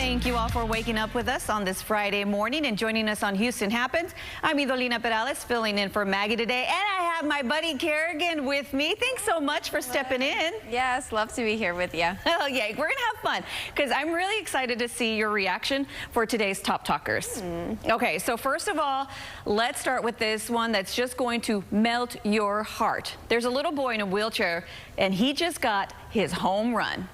Thank you all for waking up with us on this Friday morning and joining us on Houston Happens. I'm Idolina Perales, filling in for Maggie today, and I have my buddy Kerrigan with me. Thanks so much for stepping in. Yes, love to be here with you. Oh yeah, we're gonna have fun because I'm really excited to see your reaction for today's Top Talkers. Okay, so first of all, let's start with this one that's just going to melt your heart. There's a little boy in a wheelchair, and he just got his home run.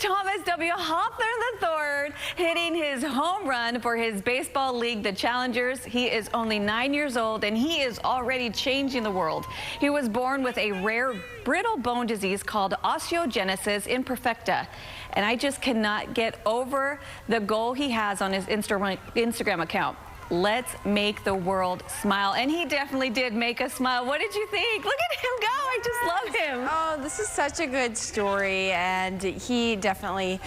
Thomas W. Hoffner III hitting his home run for his baseball league, the Challengers. He is only 9 years old, and he is already changing the world. He was born with a rare brittle bone disease called osteogenesis imperfecta, and I just cannot get over the goal he has on his Instagram account. Let's make the world smile. And he definitely did make us smile. What did you think? Look at him go. I just love him. Oh, this is such a good story, and he definitely,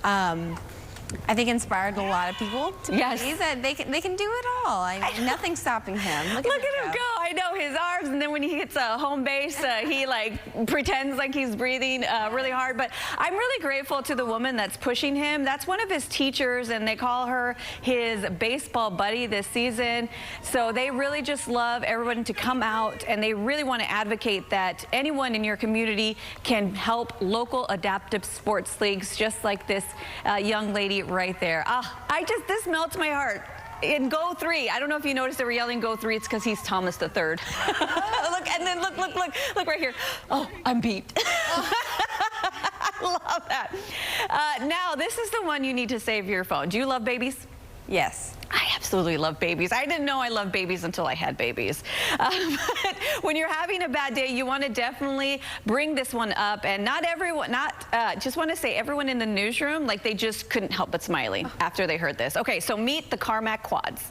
I think, inspired a lot of people to believe that they can do it all. I mean, nothing's stopping him. Look at him go. I know his arms, and then when he hits a home base, he like pretends like he's breathing really hard. But I'm really grateful to the woman that's pushing him. That's one of his teachers, and they call her his baseball buddy this season. So they really just love everyone to come out, and they really want to advocate that anyone in your community can help local adaptive sports leagues, just like this young lady right there. This melts my heart. In Go 3, I don't know if you noticed they were yelling Go 3. It's because he's Thomas III. Look, and then look right here. Oh, I'm beat. I love that. Now, this is the one you need to save your phone. Do you love babies? Yes. I absolutely love babies. I didn't know I loved babies until I had babies. But when you're having a bad day, you want to definitely bring this one up. And not everyone, just want to say everyone in the newsroom, like they just couldn't help but smiling after they heard this. Okay, so meet the Carmack quads.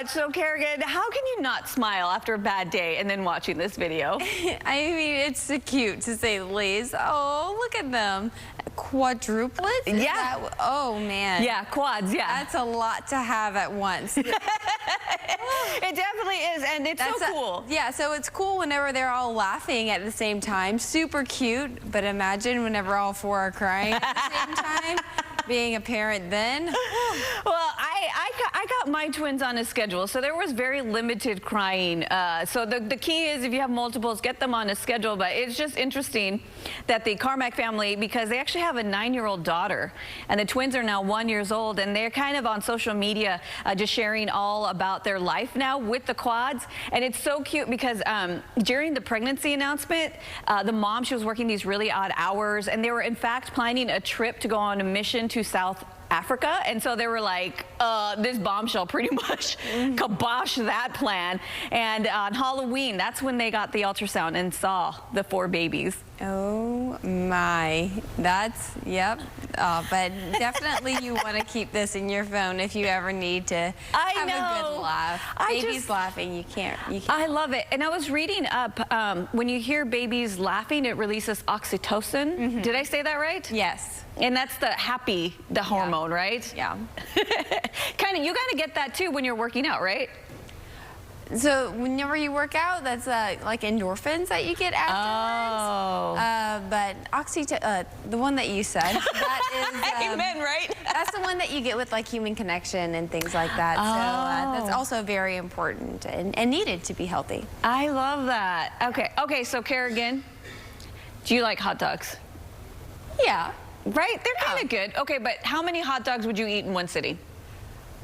So Kerrigan, how can you not smile after a bad day and then watching this video? I mean, it's so cute to say the least. Oh, look at them. Quadruplets? Yeah. Oh, man. Yeah, quads, yeah. That's a lot to have at once. It definitely is, and it's so cool. Yeah, so it's cool whenever they're all laughing at the same time. Super cute, but imagine whenever all four are crying at the same time. Being a parent then. Well, I got my twins on a schedule, so there was very limited crying. So the key is if you have multiples, get them on a schedule. But it's just interesting that the Carmack family, because they actually have a 9-year-old daughter, and the twins are now 1 year old, and they're kind of on social media just sharing all about their life now with the quads. And it's so cute because during the pregnancy announcement, the mom, she was working these really odd hours, and they were in fact planning a trip to go on a mission to South Africa, and so they were like, this bombshell pretty much kibosh that plan. And on Halloween, that's when they got the ultrasound and saw the 4 babies. Oh my, that's, yep. But definitely you want to keep this in your phone if you ever need to have a good laugh. Babies laughing, you can't. I love it. And I was reading up, when you hear babies laughing, it releases oxytocin. Did I say that right? Yes. And that's the hormone, right? Yeah. You kind of get that too when you're working out, right? So whenever you work out, that's like endorphins that you get afterwards. Oh. But the one that you said, that is Amen, right? That's the one that you get with like human connection and things like that. So that's also very important and needed to be healthy. I love that. Okay. So Kerrigan, do you like hot dogs? Yeah. Right? They're kind of good. Okay, but how many hot dogs would you eat in one sitting?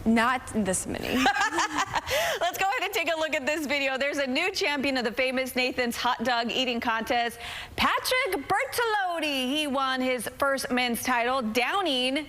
Not this many. Let's go ahead and take a look at this video. There's a new champion of the famous Nathan's hot dog eating contest, Patrick Bertolotti. He won his first men's title, downing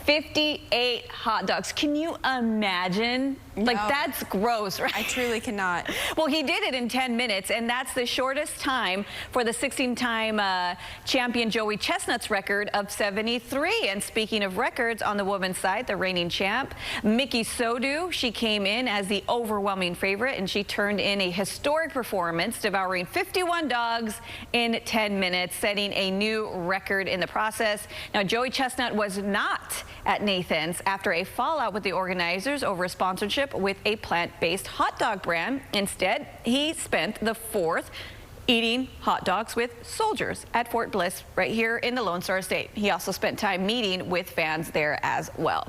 58 hot dogs. Can you imagine Like, No. that's gross, right? I truly cannot. Well, he did it in 10 minutes, and that's the shortest time for the 16-time champion Joey Chestnut's record of 73. And speaking of records, on the women's side, the reigning champ, Miki Sodu, she came in as the overwhelming favorite, and she turned in a historic performance, devouring 51 dogs in 10 minutes, setting a new record in the process. Now, Joey Chestnut was not at Nathan's after a fallout with the organizers over a sponsorship with a plant-based hot dog brand. Instead, he spent the 4th eating hot dogs with soldiers at Fort Bliss right here in the Lone Star State. He also spent time meeting with fans there as well.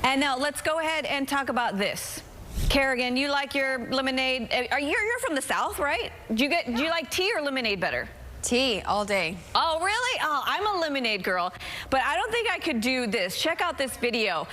And now let's go ahead and talk about this. Kerrigan, you like your lemonade? You're from the South, right? Do you like tea or lemonade better? Tea all day. Oh, really? Oh, I'm a lemonade girl, but I don't think I could do this. Check out this video.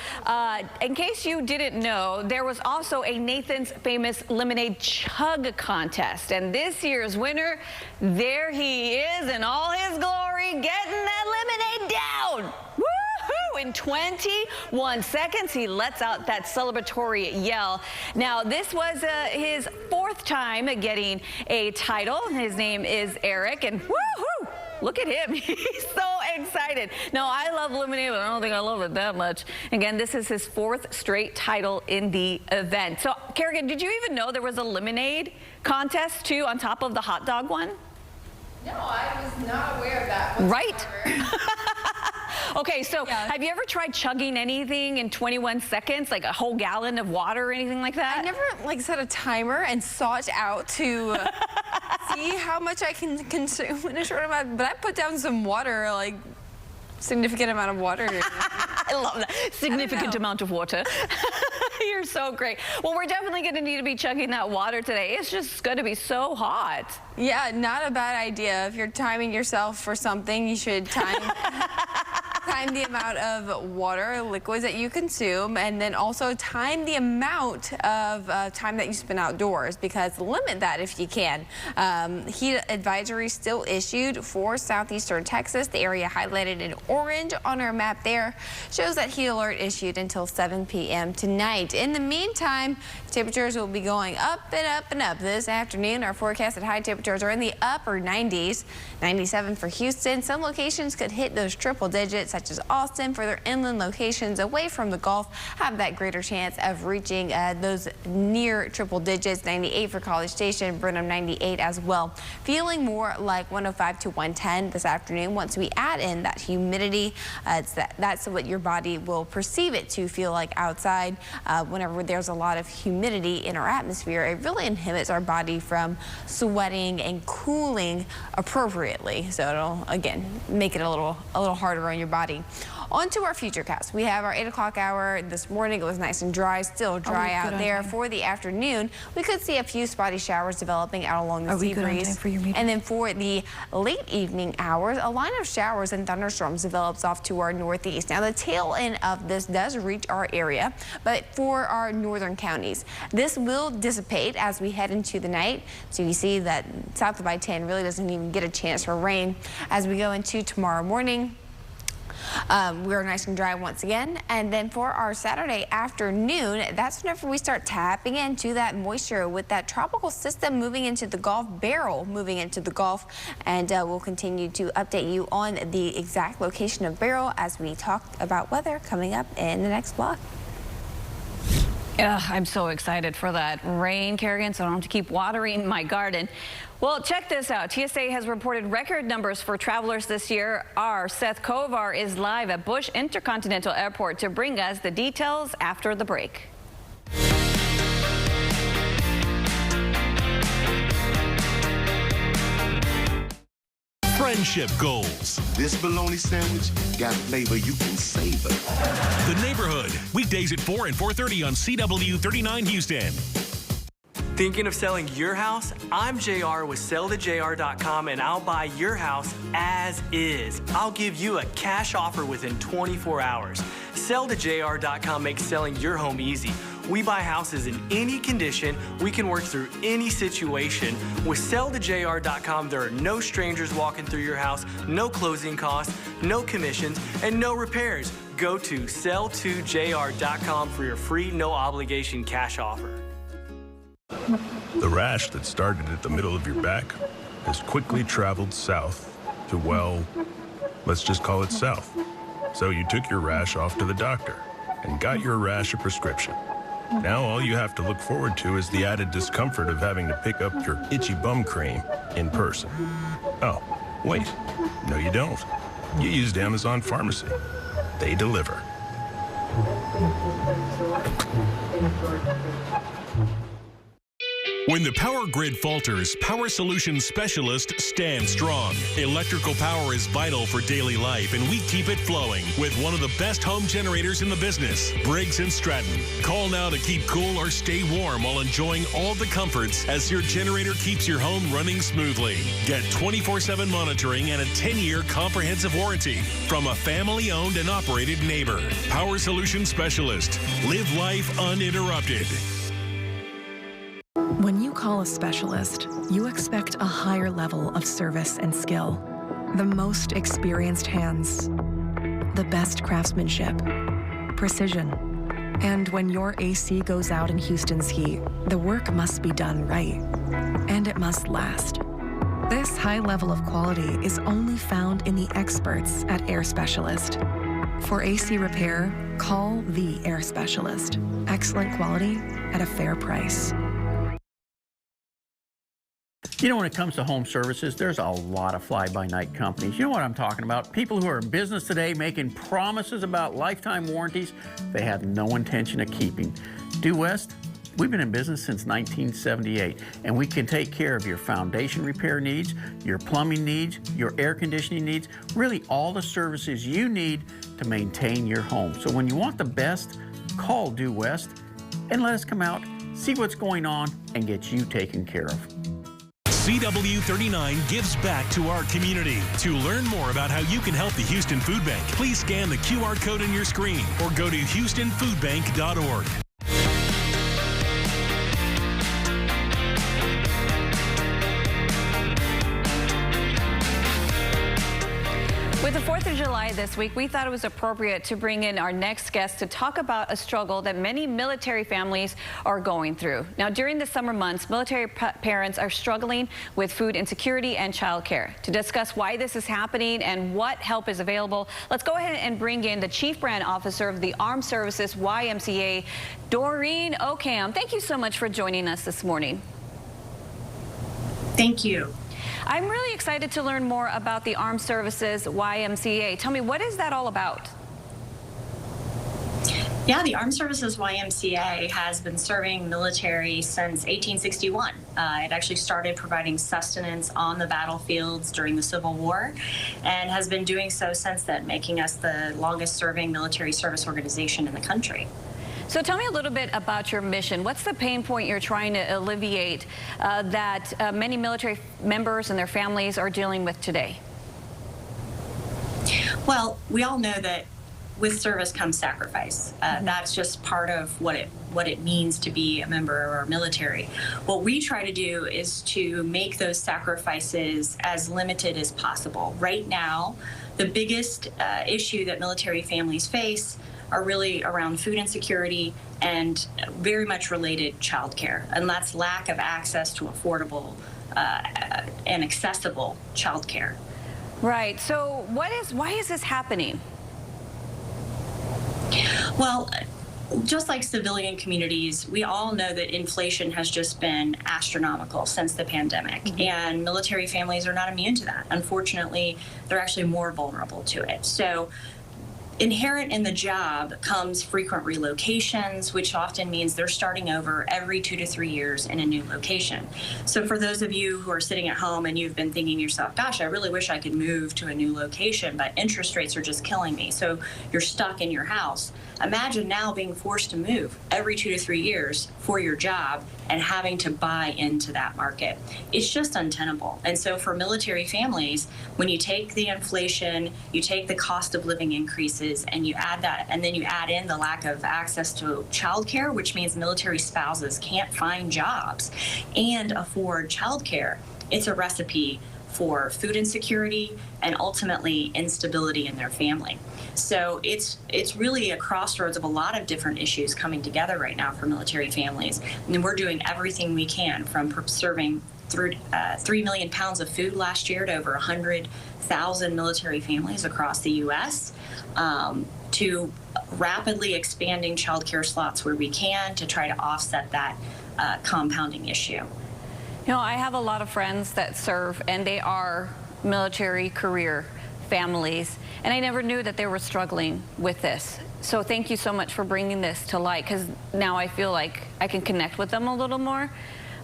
In case you didn't know, there was also a Nathan's Famous Lemonade Chug contest, and this year's winner, there he is in all his glory, getting that lemonade down. Woohoo! In 21 seconds, he lets out that celebratory yell. Now, this was his 4th time getting a title. His name is Eric, and woohoo! Look at him. He's so excited. No, I love lemonade, but I don't think I love it that much. Again, this is his 4th straight title in the event. So, Kerrigan, did you even know there was a lemonade contest, too, on top of the hot dog one? No, I was not aware of that whatsoever. Right? Okay, so have you ever tried chugging anything in 21 seconds, like a whole gallon of water or anything like that? I never set a timer and sought out to see how much I can consume in a short amount, but I put down some water, like significant amount of water. I love that. Significant amount of water. You're so great. Well, we're definitely going to need to be chugging that water today. It's just going to be so hot. Yeah, not a bad idea. If you're timing yourself for something, you should time the amount of water, liquids that you consume, and then also time the amount of time that you spend outdoors, because limit that if you can. Heat advisory still issued for southeastern Texas. The area highlighted in orange on our map there shows that heat alert issued until 7 p.m. tonight. In the meantime, temperatures will be going up and up and up this afternoon. Our forecasted high temperatures are in the upper 90s, 97 for Houston. Some locations could hit those triple digits, such as Austin. Further inland locations away from the Gulf have that greater chance of reaching those near triple digits. 98 for College Station, Brenham 98 as well. Feeling more like 105 to 110 this afternoon. Once we add in that humidity, that's what your body will perceive it to feel like outside. Whenever there's a lot of humidity in our atmosphere, it really inhibits our body from sweating and cooling appropriately. So it'll, again, make it a little harder on your body. On to our futurecast. We have our 8 o'clock hour this morning. It was nice and dry, still dry out there. For the afternoon, we could see a few spotty showers developing out along the sea breeze. And then for the late evening hours, a line of showers and thunderstorms develops off to our northeast. Now, the tail end of this does reach our area, but for our northern counties, this will dissipate as we head into the night. So you see that south of I-10 really doesn't even get a chance for rain as we go into tomorrow morning. We're nice and dry once again, and then for our Saturday afternoon, that's whenever we start tapping into that moisture with that tropical system moving into the Gulf, Beryl moving into the Gulf, and we'll continue to update you on the exact location of Beryl as we talk about weather coming up in the next block. I'm so excited for that rain, Kerrigan, so I don't have to keep watering my garden. Well, check this out. TSA has reported record numbers for travelers this year. Our Seth Kovar is live at Bush Intercontinental Airport to bring us the details after the break. Friendship goals. This bologna sandwich got flavor you can savor. The Neighborhood, weekdays at 4 and 4:30 on CW 39 Houston. Thinking of selling your house? I'm JR with sellthejr.com, and I'll buy your house as is. I'll give you a cash offer within 24 hours. Sellthejr.com makes selling your home easy. We buy houses in any condition. We can work through any situation. With selltojr.com, there are no strangers walking through your house, no closing costs, no commissions, and no repairs. Go to selltojr.com for your free, no obligation cash offer. The rash that started at the middle of your back has quickly traveled south to, well, let's just call it south. So you took your rash off to the doctor and got your rash a prescription. Now all you have to look forward to is the added discomfort of having to pick up your itchy bum cream in person. Oh, wait, no you don't. You used Amazon Pharmacy. They deliver. When the power grid falters, Power Solutions Specialist stands strong. Electrical power is vital for daily life, and we keep it flowing with one of the best home generators in the business, Briggs & Stratton. Call now to keep cool or stay warm while enjoying all the comforts as your generator keeps your home running smoothly. Get 24/7 monitoring and a 10-year comprehensive warranty from a family-owned and operated neighbor. Power Solutions Specialist. Live life uninterrupted. When you call a specialist, you expect a higher level of service and skill. The most experienced hands, the best craftsmanship, precision. And when your AC goes out in Houston's heat, the work must be done right, and it must last. This high level of quality is only found in the experts at Air Specialist. For AC repair, call the Air Specialist. Excellent quality at a fair price. You know, when it comes to home services, there's a lot of fly-by-night companies. You know what I'm talking about? People who are in business today making promises about lifetime warranties they have no intention of keeping. Due West, we've been in business since 1978, and we can take care of your foundation repair needs, your plumbing needs, your air conditioning needs, really all the services you need to maintain your home. So when you want the best, call Due West and let us come out, see what's going on, and get you taken care of. CW39 gives back to our community. To learn more about how you can help the Houston Food Bank, please scan the QR code on your screen or go to houstonfoodbank.org. With the 4th of July this week, we thought it was appropriate to bring in our next guest to talk about a struggle that many military families are going through. Now, during the summer months, military parents are struggling with food insecurity and childcare. To discuss why this is happening and what help is available, let's go ahead and bring in the Chief Brand Officer of the Armed Services YMCA, Doreen Ocam. Thank you so much for joining us this morning. Thank you. I'm really excited to learn more about the Armed Services YMCA. Tell me, what is that all about? Yeah, the Armed Services YMCA has been serving military since 1861. It actually started providing sustenance on the battlefields during the Civil War and has been doing so since then, making us the longest serving military service organization in the country. So tell me a little bit about your mission. What's the pain point you're trying to alleviate that many military members and their families are dealing with today? Well, we all know that with service comes sacrifice. That's just part of what it means to be a member of our military. What we try to do is to make those sacrifices as limited as possible. Right now, the biggest issue that military families face are really around food insecurity and very much related childcare, and that's lack of access to affordable and accessible childcare. Right. So why is this happening? Well, just like civilian communities, we all know that inflation has just been astronomical since the pandemic, and military families are not immune to that. Unfortunately, they're actually more vulnerable to it. So inherent in the job comes frequent relocations, which often means they're starting over every 2 to 3 years in a new location. So for those of you who are sitting at home and you've been thinking to yourself, gosh, I really wish I could move to a new location, but interest rates are just killing me. So you're stuck in your house. Imagine now being forced to move every 2 to 3 years for your job and having to buy into that market. It's just untenable. And so for military families, when you take the inflation, you take the cost of living increases, services, and you add that, and then you add in the lack of access to childcare, which means military spouses can't find jobs and afford childcare, it's a recipe for food insecurity and ultimately instability in their family. So it's really a crossroads of a lot of different issues coming together right now for military families. And we're doing everything we can, from serving 3 million pounds of food last year to over 100,000 military families across the U.S., to rapidly expanding childcare slots where we can to try to offset that compounding issue. You know, I have a lot of friends that serve, and they are military career families, and I never knew that they were struggling with this. So thank you so much for bringing this to light, because now I feel like I can connect with them a little more.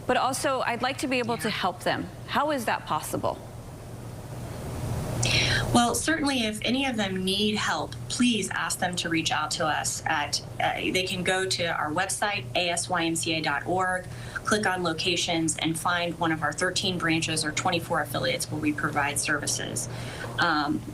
But also, I'd like to be able to help them. How is that possible? Well, certainly if any of them need help, please ask them to reach out to us. They can go to our website, asymca.org, click on locations, and find one of our 13 branches or 24 affiliates where we provide services.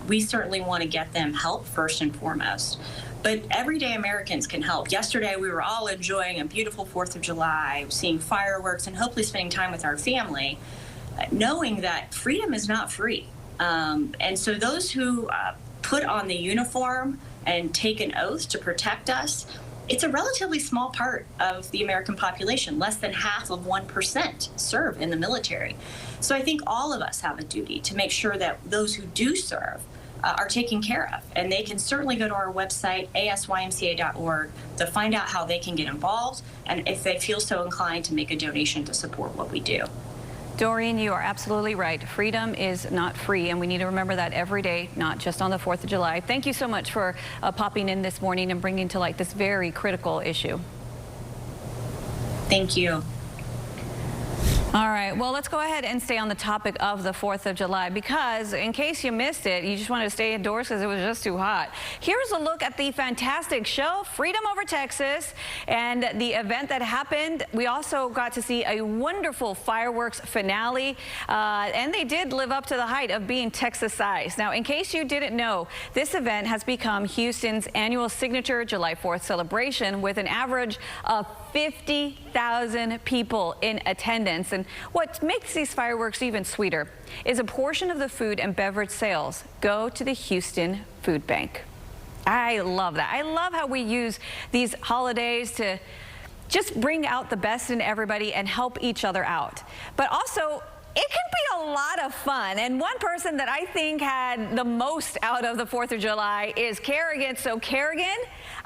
We certainly want to get them help first and foremost. But everyday Americans can help. Yesterday, we were all enjoying a beautiful 4th of July, seeing fireworks, and hopefully spending time with our family, knowing that freedom is not free. And so those who put on the uniform and take an oath to protect us, it's a relatively small part of the American population. Less than half of 1% serve in the military. So I think all of us have a duty to make sure that those who do serve are taken care of. And they can certainly go to our website, asymca.org, to find out how they can get involved, and if they feel so inclined, to make a donation to support what we do. Doreen, you are absolutely right. Freedom is not free, and we need to remember that every day, not just on the 4th of July. Thank you so much for popping in this morning and bringing to light this very critical issue. Thank you. All right, well, let's go ahead and stay on the topic of the 4th of July, because in case you missed it, you just wanted to stay indoors because it was just too hot. Here's a look at the fantastic show, Freedom Over Texas, and the event that happened. We also got to see a wonderful fireworks finale, and they did live up to the height of being Texas-sized. Now, in case you didn't know, this event has become Houston's annual signature July 4th celebration, with an average of 50,000 people in attendance. And what makes these fireworks even sweeter is a portion of the food and beverage sales go to the Houston Food Bank. I love that. I love how we use these holidays to just bring out the best in everybody and help each other out. But also, it can be a lot of fun. And one person that I think had the most out of the 4th of July is Kerrigan. So Kerrigan,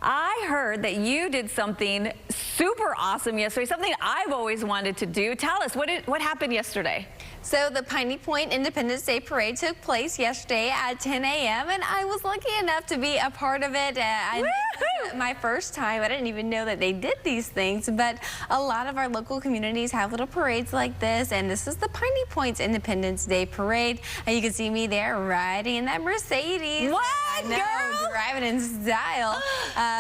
I heard that you did something super awesome yesterday, something I've always wanted to do. Tell us, what happened yesterday? So the Piney Point Independence Day Parade took place yesterday at 10 a.m. and I was lucky enough to be a part of it. My first time. I didn't even know that they did these things, but a lot of our local communities have little parades like this, and this is the Piney Point Independence Day Parade. And you can see me there riding in that Mercedes. What, girl? Driving in style.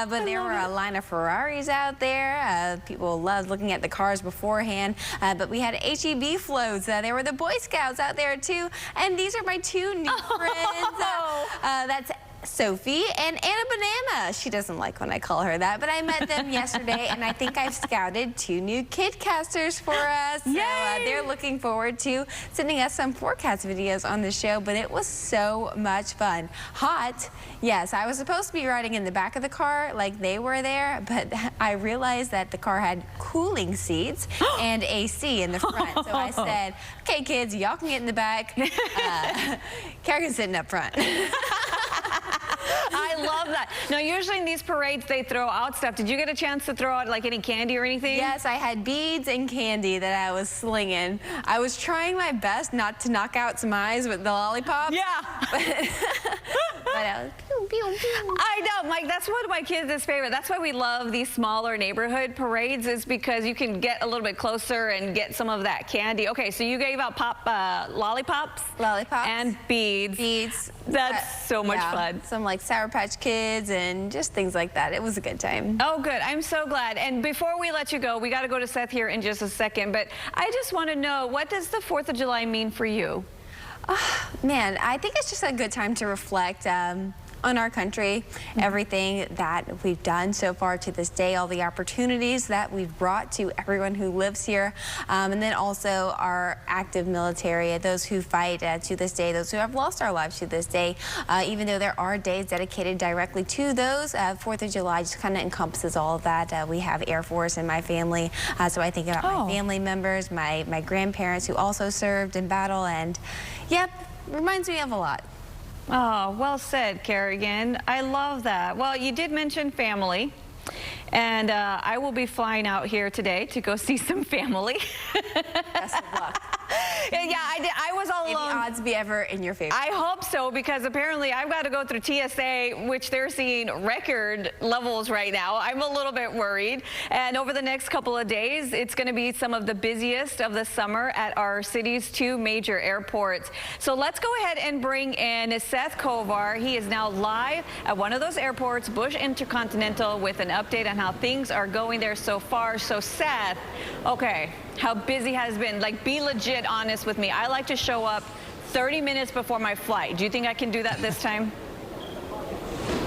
But there were a line of Ferraris out there. People loved looking at the cars beforehand. But we had HEB floats. There were the Boy Scouts out there too. And these are my two new friends. That's Sophie and Anna Banana. She doesn't like when I call her that, but I met them yesterday, and I think I've scouted 2 new kid casters for us. So they're looking forward to sending us some forecast videos on the show, but it was so much fun. Hot, yes, I was supposed to be riding in the back of the car like they were there, but I realized that the car had cooling seats and AC in the front. So I said, okay, kids, y'all can get in the back. Kerrigan's sitting up front. I love that. Now, usually in these parades, they throw out stuff. Did you get a chance to throw out like any candy or anything? Yes, I had beads and candy that I was slinging. I was trying my best not to knock out some eyes with the lollipops. Yeah. But I was pew, pew, pew. I know, Mike, that's one of my kids' favorite. That's why we love these smaller neighborhood parades, is because you can get a little bit closer and get some of that candy. Okay, so you gave out lollipops? Lollipops. And beads. Beads. That's so much fun. Some like Sour Patch Kids and just things like that. It was a good time. Oh, good. I'm so glad. And before we let you go, we got to go to Seth here in just a second, but I just want to know, what does the 4th of July mean for you? Man, I think it's just a good time to reflect on on our country, everything that we've done so far to this day, all the opportunities that we've brought to everyone who lives here, and then also our active military, those who fight to this day, those who have lost our lives to this day, even though there are days dedicated directly to those. 4th of July just kind of encompasses all of that. We have Air Force in my family, so I think about my family members, my grandparents who also served in battle, and yep, reminds me of a lot. Oh, well said, Kerrigan. I love that. Well, you did mention family, and I will be flying out here today to go see some family. Best of luck. Yeah, I was all alone. May the odds be ever in your favor. I hope so, because apparently I've got to go through TSA, which they're seeing record levels right now. I'm a little bit worried. And over the next couple of days, it's going to be some of the busiest of the summer at our city's 2 major airports. So let's go ahead and bring in Seth Kovar. He is now live at one of those airports, Bush Intercontinental, with an update on how things are going there so far. So Seth, okay, how busy has it been? Like, be legit honest with me. I like to show up 30 minutes before my flight. Do you think I can do that this time?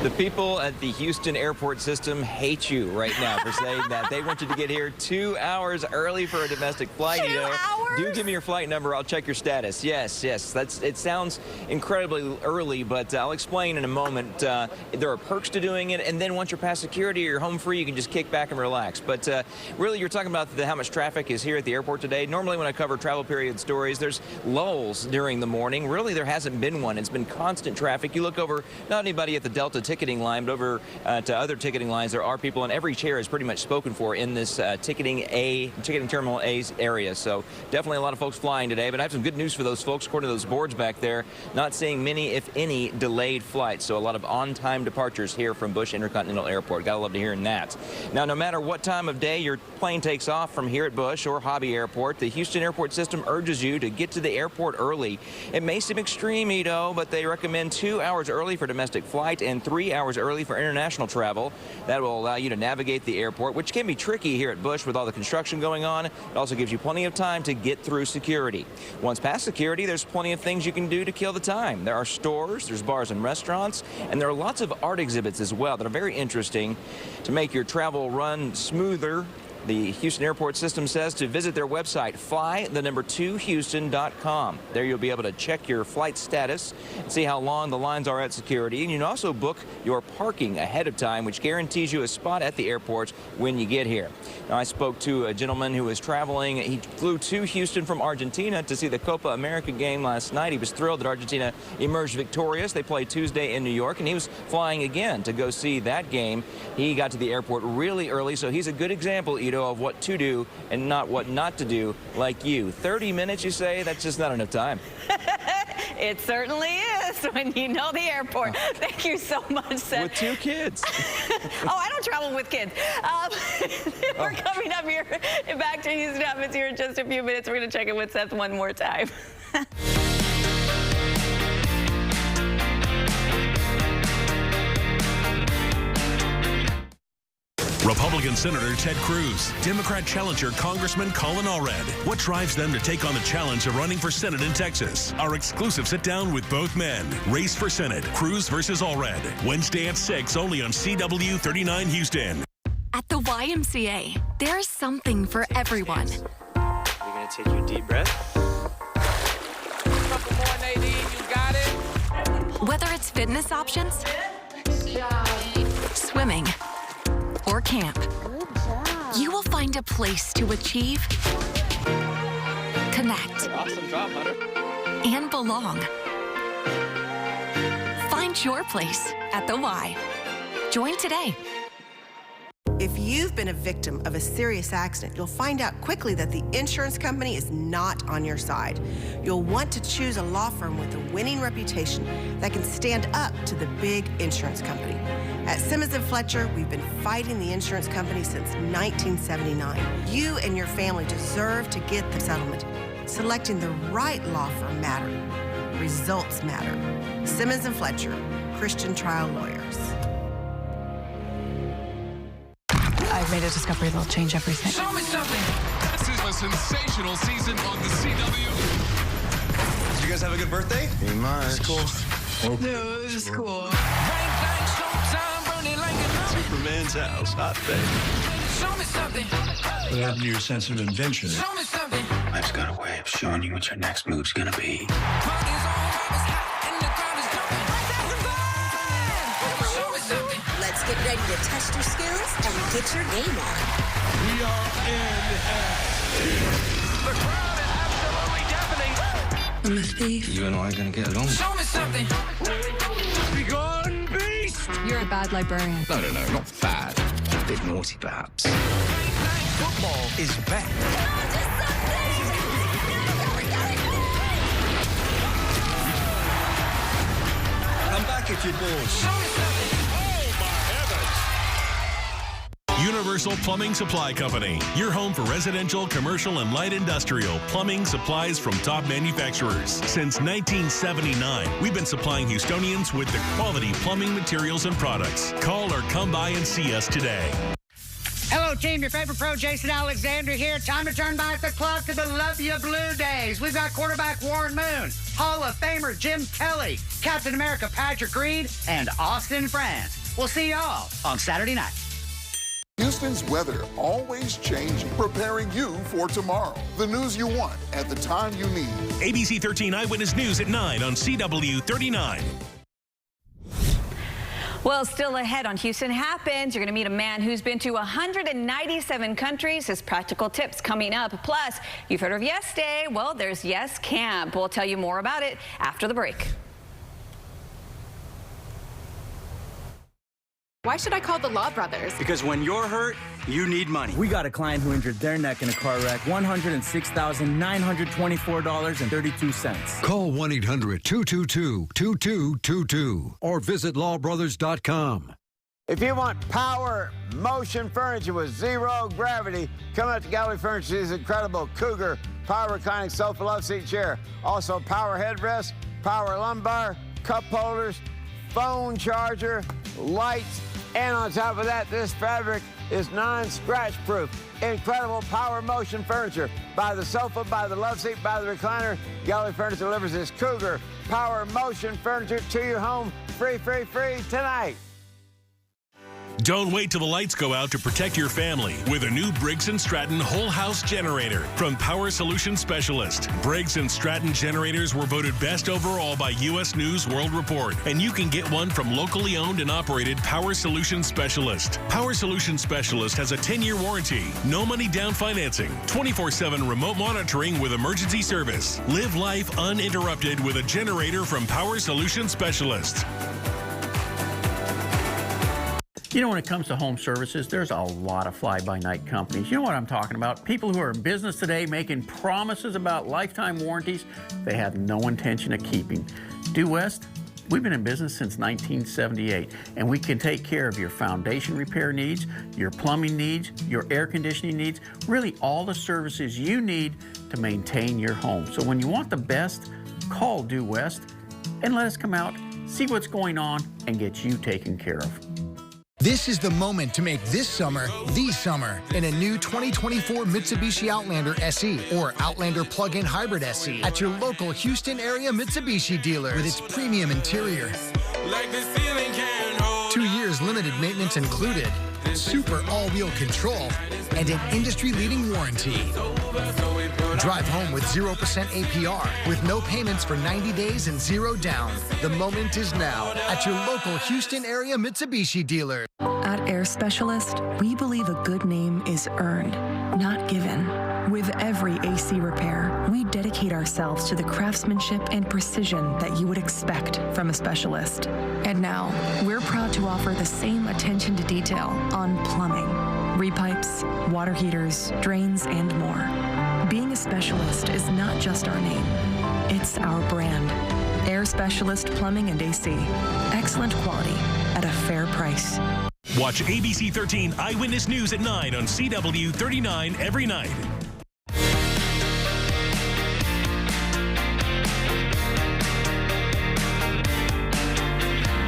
The people at the Houston airport system hate you right now for saying that. They want you to get here 2 hours early for a domestic flight. 2 hours? Do give me your flight number. I'll check your status. Yes. It sounds incredibly early, but I'll explain in a moment. There are perks to doing it, and then once you're past security or you're home free, you can just kick back and relax. But really, you're talking about how much traffic is here at the airport today. Normally, when I cover travel period stories, there's lulls during the morning. Really, there hasn't been one. It's been constant traffic. You look over, not anybody at the Delta ticketing line, but over to other ticketing lines, there are people, and every chair is pretty much spoken for in this ticketing terminal A's area. So definitely a lot of folks flying today, but I have some good news for those folks. According to those boards back there, not seeing many, if any, delayed flights. So a lot of on-time departures here from Bush Intercontinental Airport. Gotta love to hear that. Now, no matter what time of day your plane takes off from here at Bush or Hobby Airport, the Houston airport system urges you to get to the airport early. It may seem extreme, Ito, but they recommend 2 hours early for domestic flight and 3 hours early for international travel. That will allow you to navigate the airport, which can be tricky here at Bush with all the construction going on. It also gives you plenty of time to get through security. Once past security, there's plenty of things you can do to kill the time. There are stores, there's bars and restaurants, and there are lots of art exhibits as well that are very interesting to make your travel run smoother. The Houston airport system says to visit their website, fly2houston.com. There you'll be able to check your flight status and see how long the lines are at security. And you can also book your parking ahead of time, which guarantees you a spot at the airport when you get here. Now, I spoke to a gentleman who was traveling. He flew to Houston from Argentina to see the Copa America game last night. He was thrilled that Argentina emerged victorious. They played Tuesday in New York, and he was flying again to go see that game. He got to the airport really early, so he's a good example, of what to do and not what not to do, like you. 30 minutes, you say? That's just not enough time. It certainly is when you know the airport. Thank you so much, Seth. With 2 kids. Oh, I don't travel with kids. We're coming up here back to Houston Happens here in just a few minutes. We're going to check in with Seth one more time. Republican Senator Ted Cruz, Democrat challenger Congressman Colin Allred. What drives them to take on the challenge of running for Senate in Texas? Our exclusive sit-down with both men. Race for Senate, Cruz versus Allred. Wednesday at 6, only on CW 39 Houston. At the YMCA, there's something for everyone. You're going to take your deep breath. Couple more, Nadine. You got it. Whether it's fitness options, swimming, or camp, you will find a place to achieve, connect, Awesome job, Hunter. and belong. Find your place at the Y. Join today. If you've been a victim of a serious accident, you'll find out quickly that the insurance company is not on your side. You'll want to choose a law firm with a winning reputation that can stand up to the big insurance company. At Simmons & Fletcher, we've been fighting the insurance company since 1979. You and your family deserve to get the settlement. Selecting the right law firm matters. Results matter. Simmons & Fletcher, Christian Trial Lawyers. I've made a discovery that'll change everything. Show me something. This is a sensational season on the CW. Did you guys have a good birthday? Mine. It's cool. No, it was cool. Rank man's house. Hot thing. Show me something. What happened to your sense of invention? Show me something. Life's got a way of showing you what your next move's gonna be. Let's get ready to test your skills and get your game on. We are in The crowd is absolutely deafening. I'm a thief. You and I are gonna get along. Show me something. Be gone, beast! You're a bad librarian. No, not bad. A bit naughty, perhaps. Football is back. I'm back at your board. Universal Plumbing Supply Company, your home for residential, commercial, and light industrial plumbing supplies from top manufacturers. Since 1979, we've been supplying Houstonians with the quality plumbing materials and products. Call or come by and see us today. Hello, team. Your favorite pro, Jason Alexander here. Time to turn back the clock to the Love You Blue days. We've got quarterback Warren Moon, Hall of Famer Jim Kelly, Captain America Patrick Reed, and Austin France. We'll see y'all on Saturday night. Houston's weather always changing, preparing you for tomorrow. The news you want at the time you need. ABC 13 Eyewitness News at 9 on CW 39. Well, still ahead on Houston Happens, you're going to meet a man who's been to 197 countries. His practical tips coming up. Plus, you've heard of Yes Day. Well, there's Yes Camp. We'll tell you more about it after the break. Why should I call the Law Brothers? Because when you're hurt, you need money. We got a client who injured their neck in a car wreck. $106,924.32. Call 1-800-222-2222 or visit lawbrothers.com. If you want power motion furniture with zero gravity, come out to Gallery Furniture's incredible Cougar power reclining sofa love seat chair. Also power headrest, power lumbar, cup holders, phone charger, lights, and on top of that, this fabric is non-scratch proof. Incredible power motion furniture. Buy the sofa, buy the love seat, buy the recliner. Gallery Furniture delivers this Cougar power motion furniture to your home free tonight. Don't wait till the lights go out to protect your family with a new Briggs & Stratton whole house generator from Power Solution Specialist. Briggs & Stratton generators were voted best overall by U.S. News World Report, and you can get one from locally owned and operated Power Solution Specialist. Power Solution Specialist has a 10-year warranty, no money down financing, 24/7 remote monitoring with emergency service. Live life uninterrupted with a generator from Power Solution Specialist. You know, when it comes to home services, there's a lot of fly-by-night companies. You know what I'm talking about? People who are in business today making promises about lifetime warranties they have no intention of keeping. Due West, we've been in business since 1978, and we can take care of your foundation repair needs, your plumbing needs, your air conditioning needs, really all the services you need to maintain your home. So when you want the best, call Due West and let us come out, see what's going on, and get you taken care of. This is the moment to make this summer the summer in a new 2024 Mitsubishi Outlander SE or Outlander Plug-in Hybrid SE at your local Houston area Mitsubishi dealer with its premium interior. Like the ceiling can hold. 2 years limited maintenance included, super all-wheel control, and an industry-leading warranty. Drive home with 0% APR with no payments for 90 days and 0 down. The moment is now at your local Houston area Mitsubishi dealer. At Air Specialist, we believe a good name is earned, not given. With every AC repair, we dedicate ourselves to the craftsmanship and precision that you would expect from a specialist. And now, we're proud to offer the same attention to detail on plumbing, repipes, water heaters, drains, and more. Being a specialist is not just our name, it's our brand. Air Specialist Plumbing and AC. Excellent quality at a fair price. Watch ABC 13 Eyewitness News at 9 on CW 39 every night.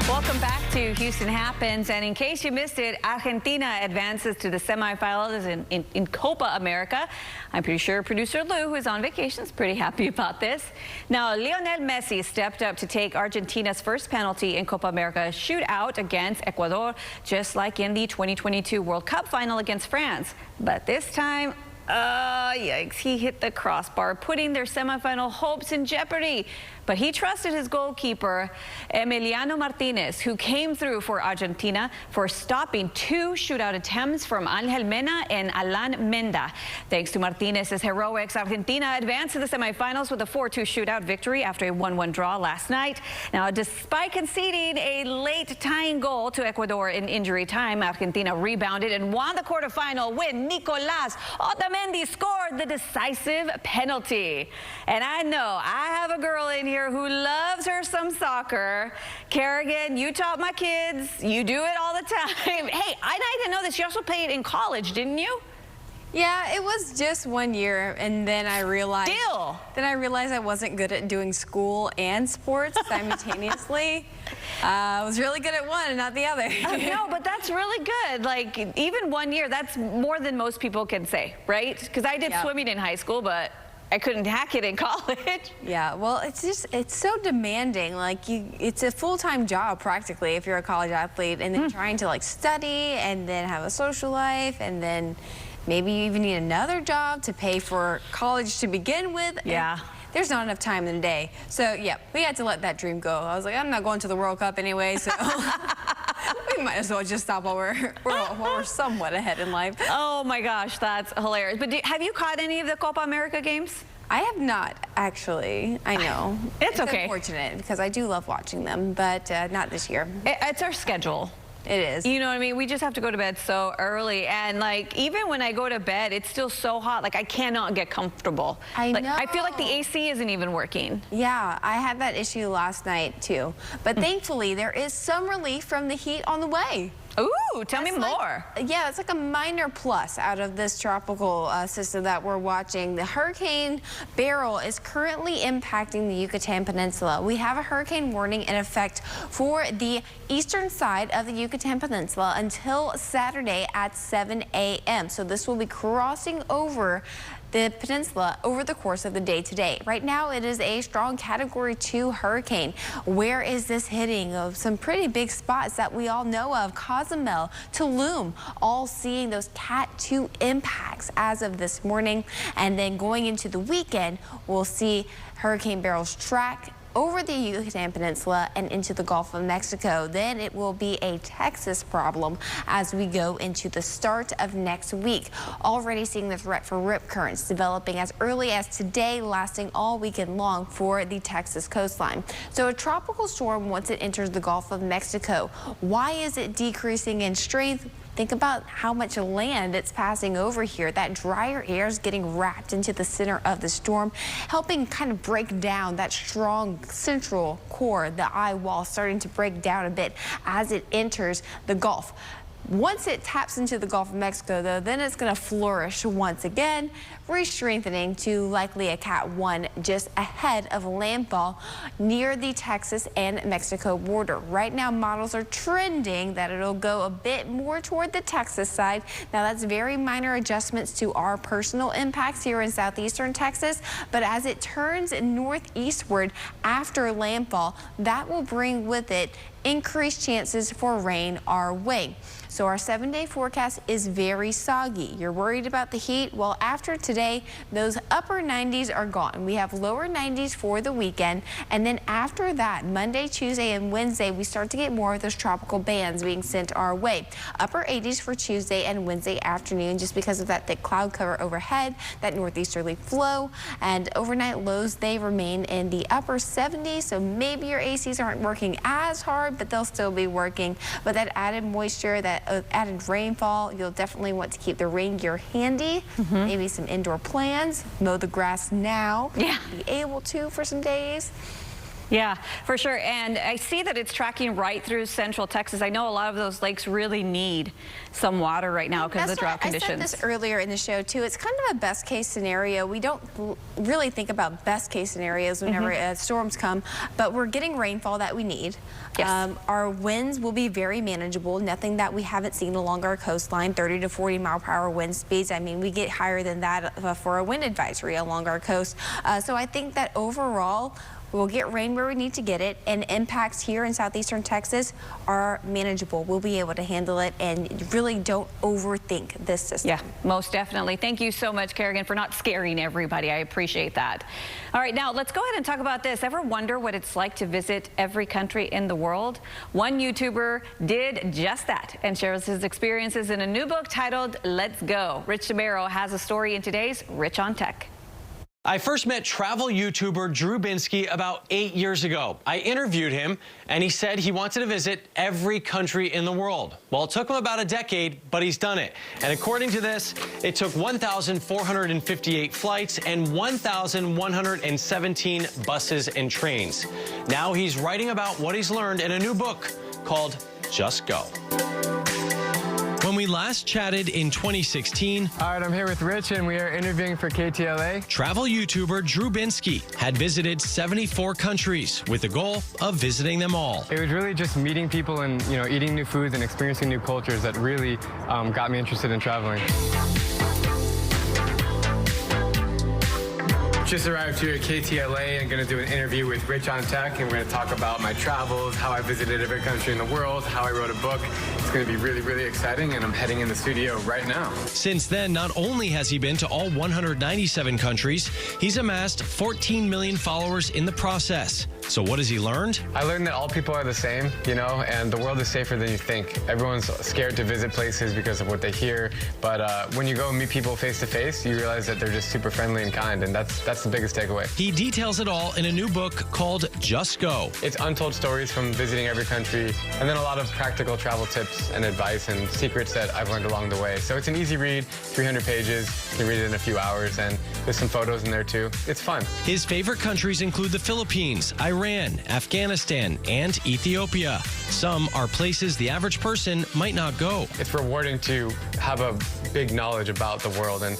Welcome back to Houston Happens, and in case you missed it, Argentina advances to the semifinals in Copa America. I'm pretty sure producer Lou, who is on vacation, is pretty happy about this. Now, Lionel Messi stepped up to take Argentina's first penalty in Copa America shootout against Ecuador, just like in the 2022 World Cup final against France. But this time, yikes, he hit the crossbar, putting their semifinal hopes in jeopardy. But he trusted his goalkeeper, Emiliano Martinez, who came through for Argentina for stopping two shootout attempts from Ángel Mena and Alan Menda. Thanks to Martinez's heroics, Argentina advanced to the semifinals with a 4-2 shootout victory after a 1-1 draw last night. Now, despite conceding a late tying goal to Ecuador in injury time, Argentina rebounded and won the quarterfinal when Nicolás Otamendi scored the decisive penalty. And I know I have a girl in here who loves her some soccer. Kerrigan, you taught my kids. You do it all the time. Hey, I didn't know this. You also played in college, didn't you? Yeah, it was just 1 year, and then I realized. Still? Then I realized I wasn't good at doing school and sports simultaneously. I was really good at one and not the other. No, but that's really good. Like, even 1 year, that's more than most people can say, right? Because I did swimming in high school, but I couldn't hack it in college. Yeah, well, it's so demanding. Like, it's a full-time job practically if you're a college athlete, and then trying to like study and then have a social life, and then maybe you even need another job to pay for college to begin with. Yeah. And there's not enough time in the day. So yeah, we had to let that dream go. I was like, I'm not going to the World Cup anyway, so we might as well just stop while we're somewhat ahead in life. Oh my gosh, that's hilarious. But have you caught any of the Copa America games? I have not, actually. I know. It's okay. Unfortunate, because I do love watching them, but not this year. It's our schedule. It is. You know what I mean? We just have to go to bed so early. And like, even when I go to bed, it's still so hot. Like, I cannot get comfortable. I know. I feel like the AC isn't even working. Yeah, I had that issue last night too. But thankfully, there is some relief from the heat on the way. Ooh, tell me more. Yeah, it's like a minor plus out of this tropical system that we're watching. The Hurricane Beryl is currently impacting the Yucatan Peninsula. We have a hurricane warning in effect for the eastern side of the Yucatan Peninsula until Saturday at 7 a.m. So this will be crossing over the peninsula over the course of the day today. Right now, it is a strong Category 2 hurricane. Where is this hitting? Of some pretty big spots that we all know of. Cozumel, Tulum, all seeing those Cat 2 impacts as of this morning. And then going into the weekend, we'll see Hurricane Beryl's track over the Yucatan Peninsula and into the Gulf of Mexico. Then it will be a Texas problem as we go into the start of next week. Already seeing the threat for rip currents developing as early as today, lasting all weekend long for the Texas coastline. So a tropical storm once it enters the Gulf of Mexico. Why is it decreasing in strength? Think about how much land it's passing over here. That drier air is getting wrapped into the center of the storm, helping kind of break down that strong central core, the eye wall starting to break down a bit as it enters the Gulf. Once it taps into the Gulf of Mexico, though, then it's going to flourish once again, re-strengthening to likely a Cat 1 just ahead of landfall near the Texas and Mexico border. Right now, models are trending that it'll go a bit more toward the Texas side. Now, that's very minor adjustments to our personal impacts here in southeastern Texas, but as it turns northeastward after landfall, that will bring with it increased chances for rain our way. So our 7-day forecast is very soggy. You're worried about the heat? Well, after today, those upper 90s are gone. We have lower 90s for the weekend. And then after that, Monday, Tuesday, and Wednesday, we start to get more of those tropical bands being sent our way. Upper 80s for Tuesday and Wednesday afternoon, just because of that thick cloud cover overhead, that northeasterly flow. And overnight lows, they remain in the upper 70s. So maybe your ACs aren't working as hard, but they'll still be working. But that added moisture, that added rainfall, you'll definitely want to keep the rain gear handy. Maybe some indoor plans, mow the grass now. Yeah. Be able to for some days. Yeah, for sure. And I see that it's tracking right through central Texas. I know a lot of those lakes really need some water right now because of the drought conditions. I said this earlier in the show, too. It's kind of a best case scenario. We don't really think about best case scenarios whenever storms come, but we're getting rainfall that we need. Yes. Our winds will be very manageable, nothing that we haven't seen along our coastline, 30 to 40 mile per hour wind speeds. I mean, we get higher than that for a wind advisory along our coast. So I think that overall, we'll get rain where we need to get it, and impacts here in southeastern Texas are manageable. We'll be able to handle it, and really don't overthink this system. Yeah, most definitely. Thank you so much, Kerrigan, for not scaring everybody. I appreciate that. All right, now let's go ahead and talk about this. Ever wonder what it's like to visit every country in the world? One YouTuber did just that and shares his experiences in a new book titled Let's Go. Rich DeMero has a story in today's Rich on Tech. I first met travel YouTuber Drew Binsky about 8 years ago. I interviewed him, and he said he wanted to visit every country in the world. Well, it took him about a decade, but he's done it. And according to this, it took 1,458 flights and 1,117 buses and trains. Now he's writing about what he's learned in a new book called Just Go. When we last chatted in 2016, all right, I'm here with Rich, and we are interviewing for KTLA. Travel YouTuber Drew Binsky had visited 74 countries with the goal of visiting them all. It was really just meeting people and, eating new foods and experiencing new cultures that really got me interested in traveling. Just arrived here at KTLA and going to do an interview with Rich on Tech, and we're going to talk about my travels, how I visited every country in the world, how I wrote a book. It's going to be really, really exciting, and I'm heading in the studio right now. Since then, not only has he been to all 197 countries, he's amassed 14 million followers in the process. So what has he learned? I learned that all people are the same, and the world is safer than you think. Everyone's scared to visit places because of what they hear, but when you go and meet people face to face, you realize that they're just super friendly and kind, and that's the biggest takeaway. He details it all in a new book called Just Go. It's untold stories from visiting every country, and then a lot of practical travel tips and advice and secrets that I've learned along the way. So it's an easy read, 300 pages. You can read it in a few hours, and there's some photos in there too. It's fun. His favorite countries include the Philippines, Iran, Afghanistan, and Ethiopia. Some are places the average person might not go. It's rewarding to have a big knowledge about the world, and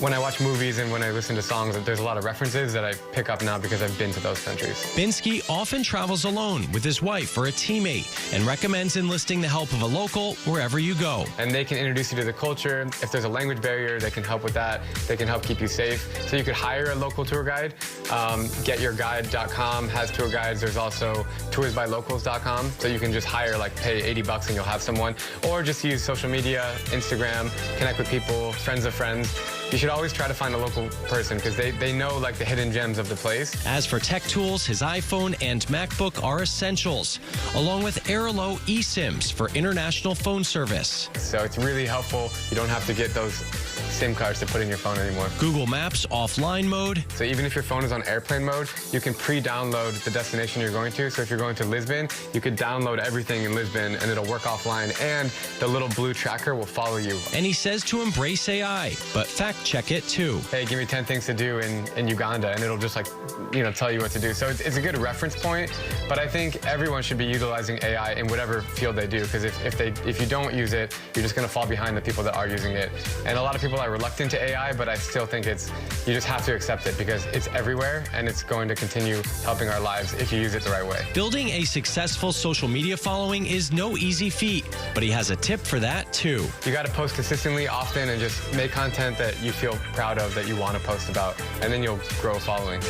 when I watch movies and when I listen to songs, there's a lot of references that I pick up now because I've been to those countries. Binsky often travels alone with his wife or a teammate and recommends enlisting the help of a local wherever you go. And they can introduce you to the culture. If there's a language barrier, they can help with that. They can help keep you safe. So you could hire a local tour guide. GetYourGuide.com has tour guides. There's also toursbylocals.com. So you can just hire, pay $80 and you'll have someone. Or just use social media, Instagram, connect with people, friends of friends. You should always try to find a local person because they know the hidden gems of the place. As for tech tools, his iPhone and MacBook are essentials, along with Airalo eSIMs for international phone service. So it's really helpful. You don't have to get those SIM cards to put in your phone anymore. Google Maps offline mode. So even if your phone is on airplane mode, you can pre-download the destination you're going to. So if you're going to Lisbon, you could download everything in Lisbon and it'll work offline, and the little blue tracker will follow you. And he says to embrace AI, but fact check it too. Hey, give me 10 things to do in Uganda, and it'll just tell you what to do. So it's a good reference point, but I think everyone should be utilizing AI in whatever field they do, because if you don't use it, you're just going to fall behind the people that are using it. And a lot of people are reluctant to AI, but I still think you just have to accept it because it's everywhere and it's going to continue helping our lives if you use it the right way. Building a successful social media following is no easy feat, but he has a tip for that too. You got to post consistently, often, and just make content that you feel proud of, that you want to post about, and then you'll grow a following.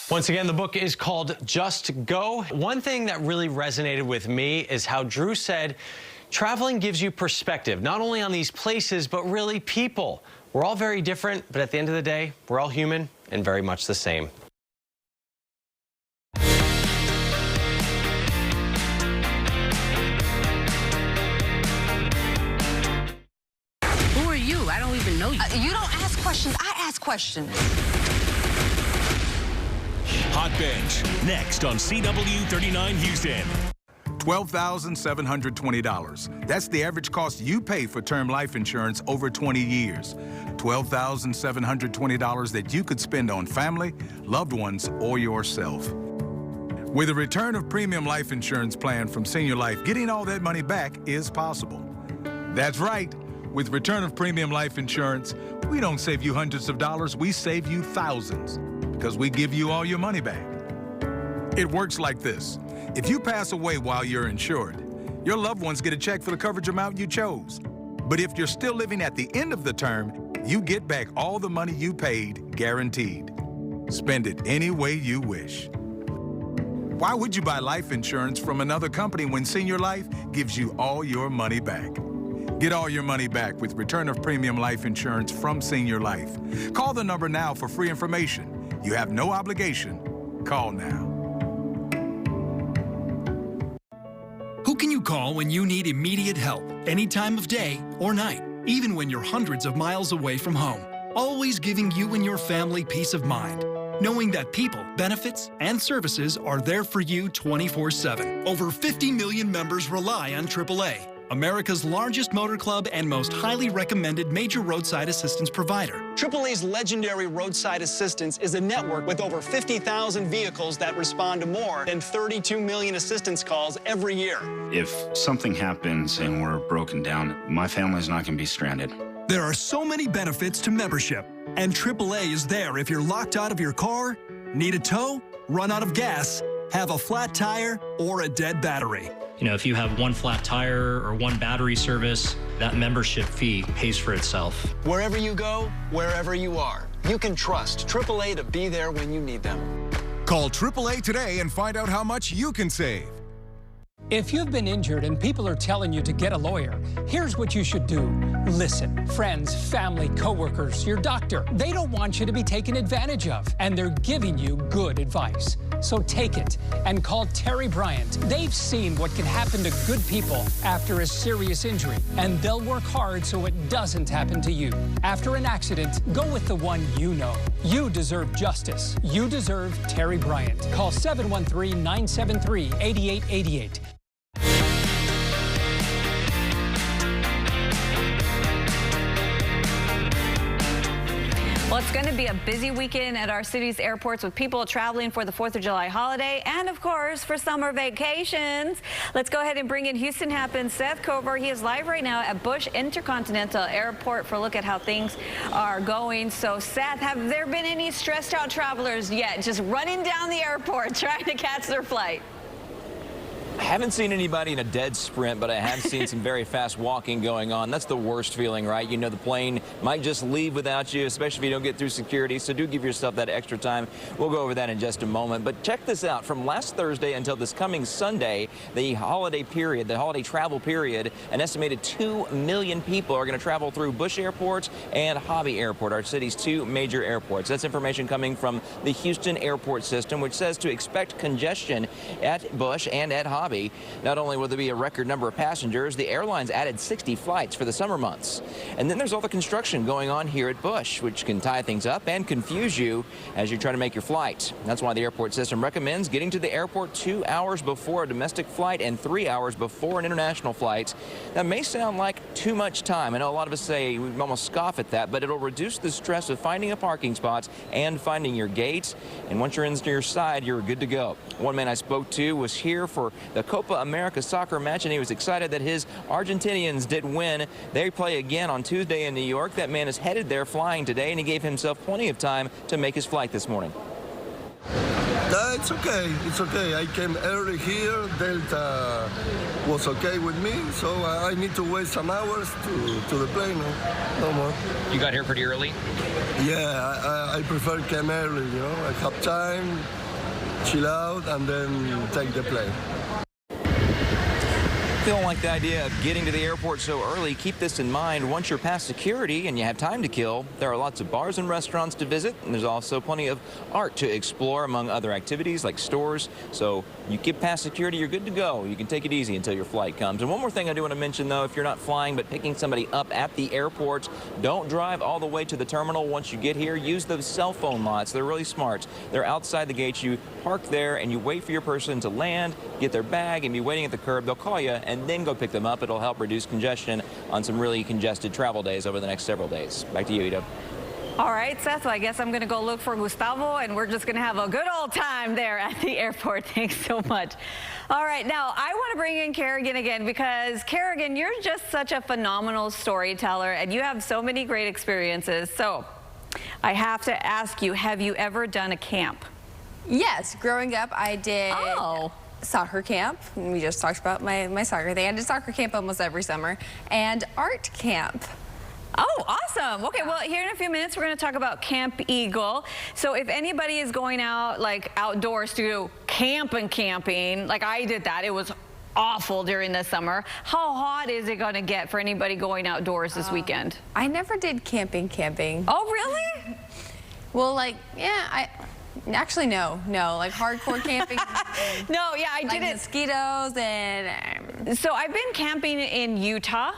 Once again, the book is called Just Go. One thing that really resonated with me is how Drew said, traveling gives you perspective, not only on these places, but really people. We're all very different, but at the end of the day, we're all human and very much the same. Who are you? I don't even know you. You don't ask questions. I ask questions. Hot Bench, next on CW39 Houston. $12,720. That's the average cost you pay for term life insurance over 20 years. $12,720 that you could spend on family, loved ones, or yourself. With a return of premium life insurance plan from Senior Life, getting all that money back is possible. That's right. With return of premium life insurance, we don't save you hundreds of dollars, we save you thousands, because we give you all your money back. It works like this. If you pass away while you're insured, your loved ones get a check for the coverage amount you chose. But if you're still living at the end of the term, you get back all the money you paid, guaranteed. Spend it any way you wish. Why would you buy life insurance from another company when Senior Life gives you all your money back? Get all your money back with return of premium life insurance from Senior Life. Call the number now for free information. You have no obligation. Call now. Who can you call when you need immediate help, any time of day or night, even when you're hundreds of miles away from home? Always giving you and your family peace of mind, knowing that people, benefits, and services are there for you 24/7. Over 50 million members rely on AAA, America's largest motor club and most highly recommended major roadside assistance provider. AAA's legendary roadside assistance is a network with over 50,000 vehicles that respond to more than 32 million assistance calls every year. If something happens and we're broken down, my family's not going to be stranded. There are so many benefits to membership, and AAA is there if you're locked out of your car, need a tow, run out of gas, have a flat tire, or a dead battery. You know, if you have one flat tire or one battery service, that membership fee pays for itself. Wherever you go, wherever you are, you can trust AAA to be there when you need them. Call AAA today and find out how much you can save. If you've been injured and people are telling you to get a lawyer, here's what you should do. Listen. Friends, family, coworkers, your doctor, they don't want you to be taken advantage of, and they're giving you good advice. So take it and call Terry Bryant. They've seen what can happen to good people after a serious injury, and they'll work hard so it doesn't happen to you. After an accident, go with the one you know. You deserve justice. You deserve Terry Bryant. Call 713-973-8888. Well, it's going to be a busy weekend at our city's airports with people traveling for the 4th of July holiday and, of course, for summer vacations. Let's go ahead and bring in Houston Happens' Seth Kovar. He is live right now at Bush Intercontinental Airport for a look at how things are going. So, Seth, have there been any stressed out travelers yet just running down the airport trying to catch their flight? I haven't seen anybody in a dead sprint, but I have seen some very fast walking going on. That's the worst feeling, right? You know the plane might just leave without you, especially if you don't get through security, so do give yourself that extra time. We'll go over that in just a moment. But check this out. From last Thursday until this coming Sunday, the holiday period, the holiday travel period, an estimated 2 million people are going to travel through Bush Airport and Hobby Airport, our city's two major airports. That's information coming from the Houston Airport System, which says to expect congestion at Bush and at Hobby. Not only will there be a record number of passengers, the airlines added 60 flights for the summer months. And then there's all the construction going on here at Bush, which can tie things up and confuse you as you try to make your flight. That's why the airport system recommends getting to the airport 2 hours before a domestic flight and 3 hours before an international flight. That may sound like too much time. I know a lot of us say we almost scoff at that, but it'll reduce the stress of finding a parking spot and finding your gate. And once you're into your side, you're good to go. One man I spoke to was here for the Copa America soccer match, and he was excited that his Argentinians did win. They play again on Tuesday in New York. That man is headed there flying today, and he gave himself plenty of time to make his flight this morning. It's okay. It's okay. I came early here. Delta was okay with me, so I need to wait some hours to the plane. No more. You got here pretty early? Yeah, I prefer come early, you know. I have time, chill out, and then take the plane. Feeling like the idea of getting to the airport so early, keep this in mind. Once you're past security and you have time to kill, there are lots of bars and restaurants to visit, and there's also plenty of art to explore among other activities like stores. So you get past security, you're good to go. You can take it easy until your flight comes. And one more thing I do want to mention, though, if you're not flying but picking somebody up at the airport, don't drive all the way to the terminal. Once you get here, use those cell phone lots. They're really smart. They're outside the gates. You park there and you wait for your person to land, get their bag, and be waiting at the curb. They'll call you and then go pick them up. It'll help reduce congestion on some really congested travel days over the next several days. Back to you, Ida. All right, Seth, well, I guess I'm going to go look for Gustavo, and we're just going to have a good old time there at the airport. Thanks so much. All right, now I want to bring in Kerrigan again because, Kerrigan, you're just such a phenomenal storyteller, and you have so many great experiences. So I have to ask you, have you ever done a camp? Yes, growing up I did soccer camp. We just talked about my soccer thing. I did soccer camp almost every summer, and art camp. Oh, awesome. Okay, well, here in a few minutes, we're going to talk about Camp Eagle. So if anybody is going out, like, outdoors to go camping, like I did that, it was awful during the summer. How hot is it going to get for anybody going outdoors this weekend? I never did camping. Oh, really? Well, like, yeah, actually, no, like hardcore camping. No, yeah, I did it. Mosquitoes and... So I've been camping in Utah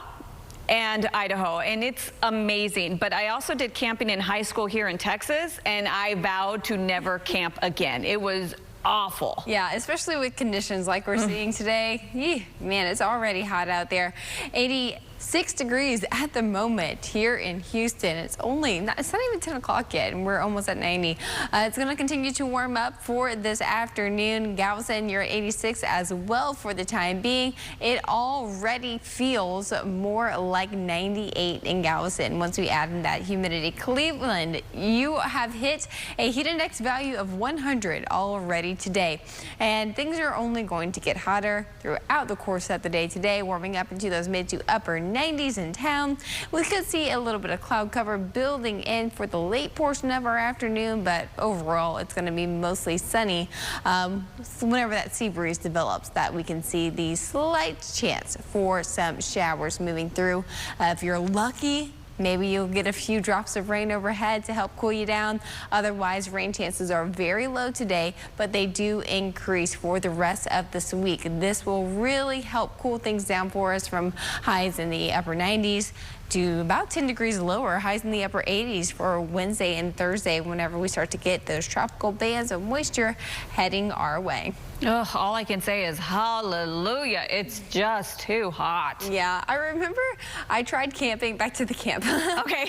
and Idaho, and it's amazing. But I also did camping in high school here in Texas, and I vowed to never camp again. It was awful. Yeah, especially with conditions like we're seeing today. Man, it's already hot out there. 86 degrees at the moment here in Houston. It's not even 10 o'clock yet, and we're almost at 90. It's going to continue to warm up for this afternoon. Galveston, you're at 86 as well for the time being. It already feels more like 98 in Galveston once we add in that humidity. Cleveland, you have hit a heat index value of 100 already today, and things are only going to get hotter throughout the course of the day today, warming up into those mid to upper 90s in town. We could see a little bit of cloud cover building in for the late portion of our afternoon, but overall it's going to be mostly sunny. Whenever that sea breeze develops, that we can see the slight chance for some showers moving through. If you're lucky, maybe you'll get a few drops of rain overhead to help cool you down. Otherwise, rain chances are very low today, but they do increase for the rest of this week. This will really help cool things down for us from highs in the upper 90s to about 10 degrees lower, highs in the upper 80s for Wednesday and Thursday whenever we start to get those tropical bands of moisture heading our way. Ugh, all I can say is hallelujah. It's just too hot. Yeah, I remember I tried camping, back to the camp. Okay.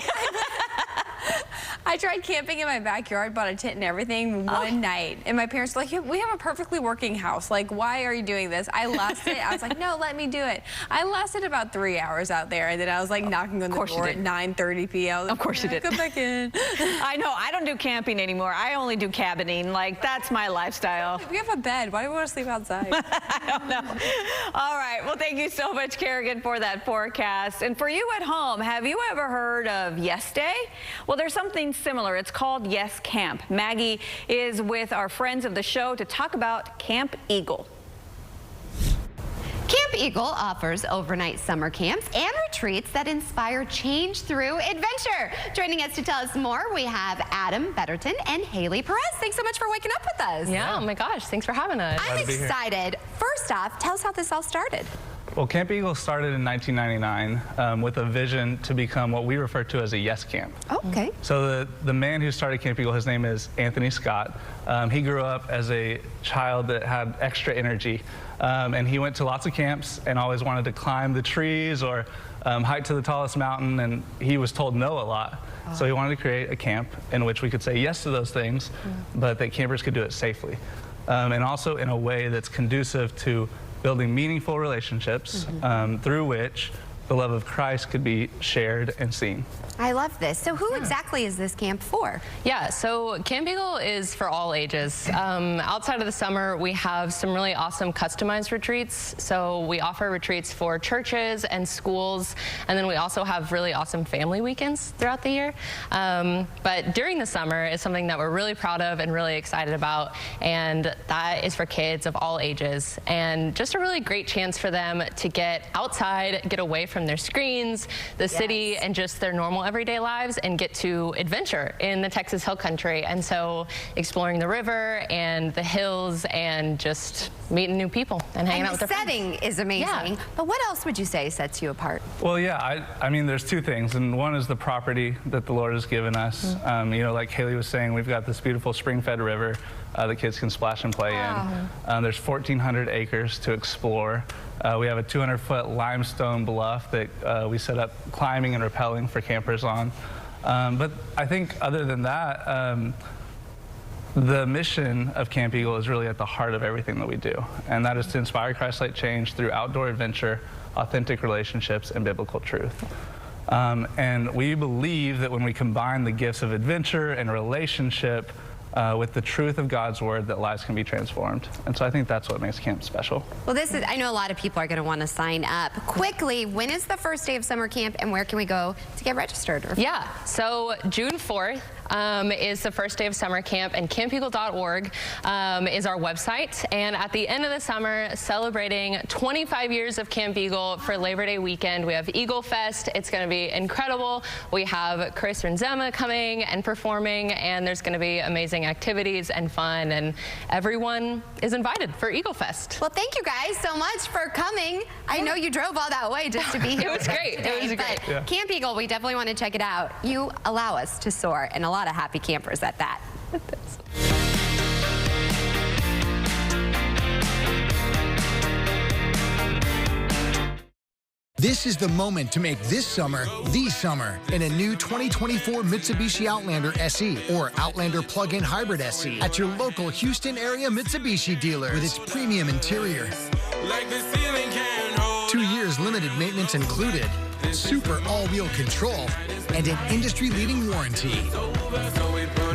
I tried camping in my backyard, bought a tent and everything one night. And my parents were like, we have a perfectly working house. Like, why are you doing this? I lasted, I was like, no, let me do it. I lasted about 3 hours out there. And then I was like knocking on the door at 9:30 p.m. Of course you did. Come back in. I know, I don't do camping anymore. I only do cabining. Like, that's my lifestyle. We have a bed. Why do we want to sleep outside? I don't know. All right. Well, thank you so much, Kerrigan, for that forecast. And for you at home, have you ever heard of Yes Day? Well, there's something similar. It's called Yes Camp. Maggie is with our friends of the show to talk about Camp Eagle. Camp Eagle offers overnight summer camps and retreats that inspire change through adventure. Joining us to tell us more, we have Adam Betterton and Haley Perez. Thanks so much for waking up with us. Yeah, oh my gosh, thanks for having us. I'm excited. First off, tell us how this all started. Well, Camp Eagle started in 1999 with a vision to become what we refer to as a yes camp. Oh, okay. So the man who started Camp Eagle, his name is Anthony Scott. He grew up as a child that had extra energy, and he went to lots of camps and always wanted to climb the trees or hike to the tallest mountain, and he was told no a lot. So he wanted to create a camp in which we could say yes to those things, but that campers could do it safely. And also in a way that's conducive to building meaningful relationships through which the love of Christ could be shared and seen. I love this. So who exactly is this camp for? Yeah, so Camp Eagle is for all ages. Outside of the summer, we have some really awesome customized retreats. So we offer retreats for churches and schools, and then we also have really awesome family weekends throughout the year. But during the summer is something that we're really proud of and really excited about, and that is for kids of all ages. And just a really great chance for them to get outside, get away from their screens, the city, and just their normal everyday lives, and get to adventure in the Texas Hill Country. And so exploring the river and the hills and just meeting new people and hanging out with their friends. The setting is amazing. Yeah. But what else would you say sets you apart? Well, yeah, I mean, there's two things, and one is the property that the Lord has given us. You know, like Haley was saying, we've got this beautiful spring-fed river the kids can splash and play in. There's 1,400 acres to explore. We have a 200-foot limestone bluff that we set up climbing and rappelling for campers on. But I think other than that, the mission of Camp Eagle is really at the heart of everything that we do, and that is to inspire Christ-like change through outdoor adventure, authentic relationships, and biblical truth. And we believe that when we combine the gifts of adventure and relationship with the truth of God's word, that lives can be transformed. And so I think that's what makes camp special. Well, this is, I know a lot of people are going to want to sign up. Quickly, when is the first day of summer camp, and where can we go to get registered? Yeah, so June 4th is the first day of summer camp, and campeagle.org is our website. And at the end of the summer, celebrating 25 years of Camp Eagle for Labor Day weekend, we have Eagle Fest. It's going to be incredible. We have Chris Renzema coming and performing, and there's going to be amazing activities and fun, and everyone is invited for Eagle Fest. Well, thank you guys so much for coming. I know you drove all that way just to be here. It was great. Today, it was great. Yeah. Camp Eagle, we definitely want to check it out. You allow us to soar, and a lot of happy campers at that. This is the moment to make this summer the summer in a new 2024 Mitsubishi Outlander SE or Outlander Plug-in Hybrid SE at your local Houston area Mitsubishi dealer with its premium interior. 2 years limited maintenance included, super all-wheel control, and an industry-leading warranty.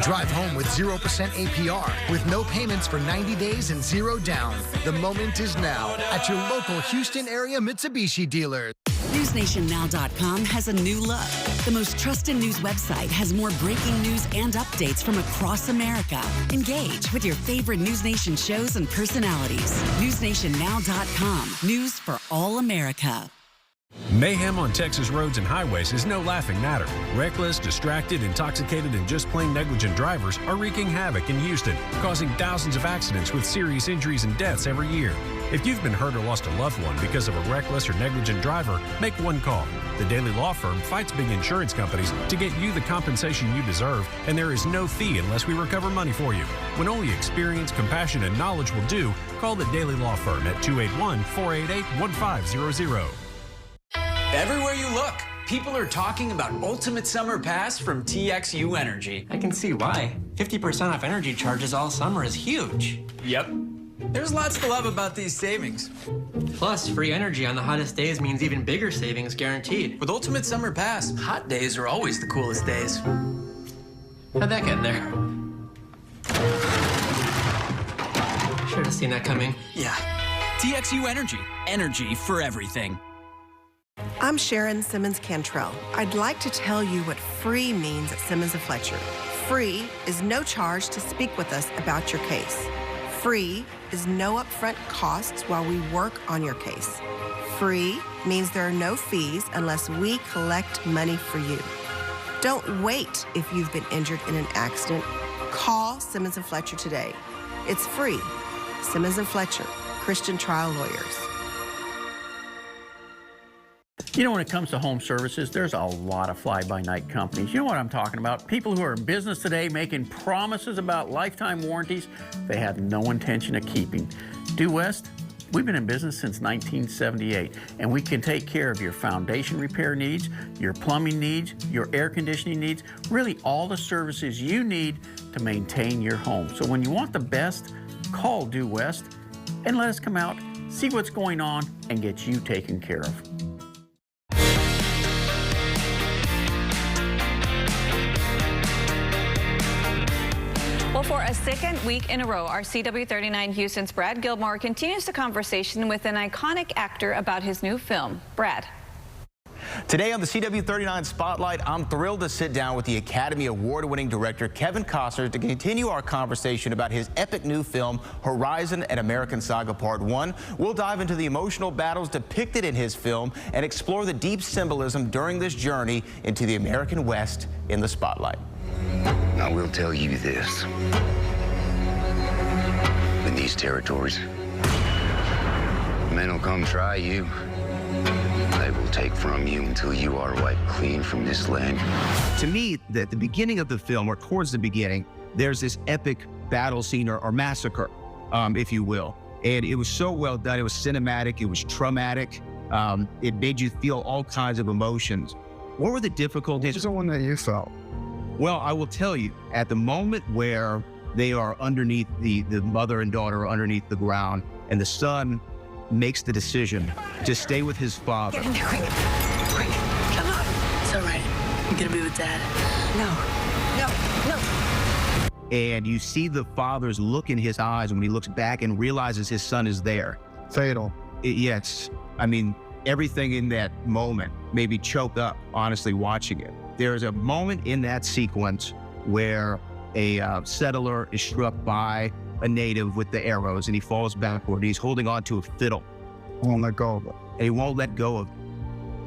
Drive home with 0% APR with no payments for 90 days and 0 down. The moment is now at your local Houston area Mitsubishi dealer. NewsNationNow.com has a new look. The most trusted news website has more breaking news and updates from across America. Engage with your favorite News Nation shows and personalities. NewsNationNow.com. News for all America. Mayhem on Texas roads and highways is no laughing matter. Reckless, distracted, intoxicated, and just plain negligent drivers are wreaking havoc in Houston, causing thousands of accidents with serious injuries and deaths every year. If you've been hurt or lost a loved one because of a reckless or negligent driver, make one call. The Daily Law Firm fights big insurance companies to get you the compensation you deserve, and there is no fee unless we recover money for you. When only experience, compassion, and knowledge will do, call the Daily Law Firm at 281-488-1500. Everywhere you look, people are talking about Ultimate Summer Pass from TXU Energy. I can see why. 50% off energy charges all summer is huge. Yep. There's lots to love about these savings. Plus, free energy on the hottest days means even bigger savings guaranteed. With Ultimate Summer Pass, hot days are always the coolest days. How'd that get in there? Should have seen that coming. Yeah. TXU Energy. Energy for everything. I'm Sharon Simmons Cantrell. I'd like to tell you what free means at Simmons & Fletcher. Free is no charge to speak with us about your case. Free is no upfront costs while we work on your case. Free means there are no fees unless we collect money for you. Don't wait if you've been injured in an accident. Call Simmons & Fletcher today. It's free. Simmons & Fletcher, Christian Trial Lawyers. You know, when it comes to home services, there's a lot of fly-by-night companies. You know what I'm talking about? People who are in business today making promises about lifetime warranties they have no intention of keeping. Due West, we've been in business since 1978, and we can take care of your foundation repair needs, your plumbing needs, your air conditioning needs, really all the services you need to maintain your home. So when you want the best, call Due West and let us come out, see what's going on, and get you taken care of. For a second week in a row, our CW39 Houston's Brad Gilmore continues the conversation with an iconic actor about his new film. Brad. Today on the CW39 Spotlight, I'm thrilled to sit down with the Academy Award-winning director Kevin Costner to continue our conversation about his epic new film, Horizon: An American Saga Part 1. We'll dive into the emotional battles depicted in his film and explore the deep symbolism during this journey into the American West in the Spotlight. I will tell you this. In these territories, men will come try you. They will take from you until you are wiped clean from this land. To me, at the beginning of the film, or towards the beginning, there's this epic battle scene or massacre, if you will. And it was so well done. It was cinematic. It was traumatic. It made you feel all kinds of emotions. What were the difficulties? What's the one that you felt? Well, I will tell you, at the moment where they are underneath, the mother and daughter are underneath the ground, and the son makes the decision to stay with his father. Get in there, quick. Quick. Come on. It's all right. I'm gonna be with Dad. No. And you see the father's look in his eyes when he looks back and realizes his son is there. Fatal. Yes. I mean, everything in that moment made me choke up, honestly, watching it. There's a moment in that sequence where a settler is struck by a native with the arrows, and he falls backward. He's holding on to a fiddle. Won't let go of it. And he won't let go of it.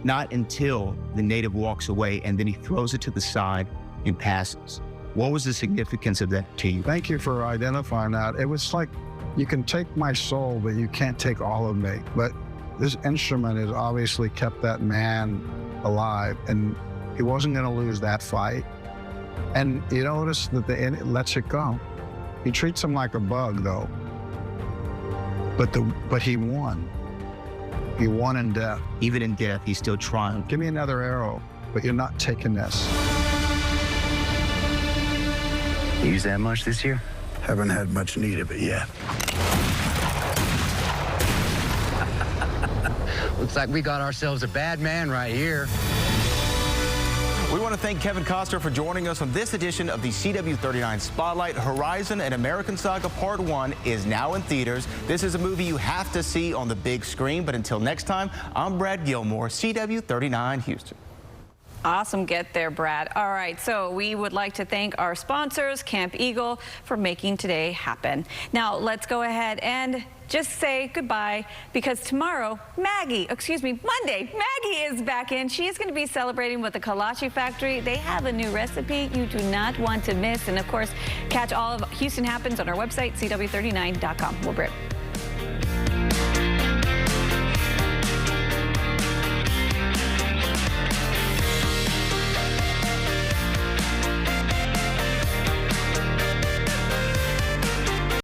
Not until the native walks away, and then he throws it to the side and passes. What was the significance of that to you? Thank you for identifying that. It was like, you can take my soul, but you can't take all of me. But this instrument has obviously kept that man alive, and he wasn't gonna lose that fight. And you notice that it lets it go. He treats him like a bug, though. But he won. He won in death. Even in death, he's still trying. Give me another arrow, but you're not taking this. You use that much this year? Haven't had much need of it yet. Looks like we got ourselves a bad man right here. We want to thank Kevin Costner for joining us on this edition of the CW39 Spotlight. Horizon: An American Saga Part 1 is now in theaters. This is a movie you have to see on the big screen. But until next time, I'm Brad Gilmore, CW39 Houston. Awesome get there, Brad. All right, so we would like to thank our sponsors, Camp Eagle, for making today happen. Now, let's go ahead and just say goodbye, because tomorrow, Monday, Maggie is back in. She is going to be celebrating with the Kolache Factory. They have a new recipe you do not want to miss. And, of course, catch all of Houston Happens on our website, CW39.com. We'll be right back.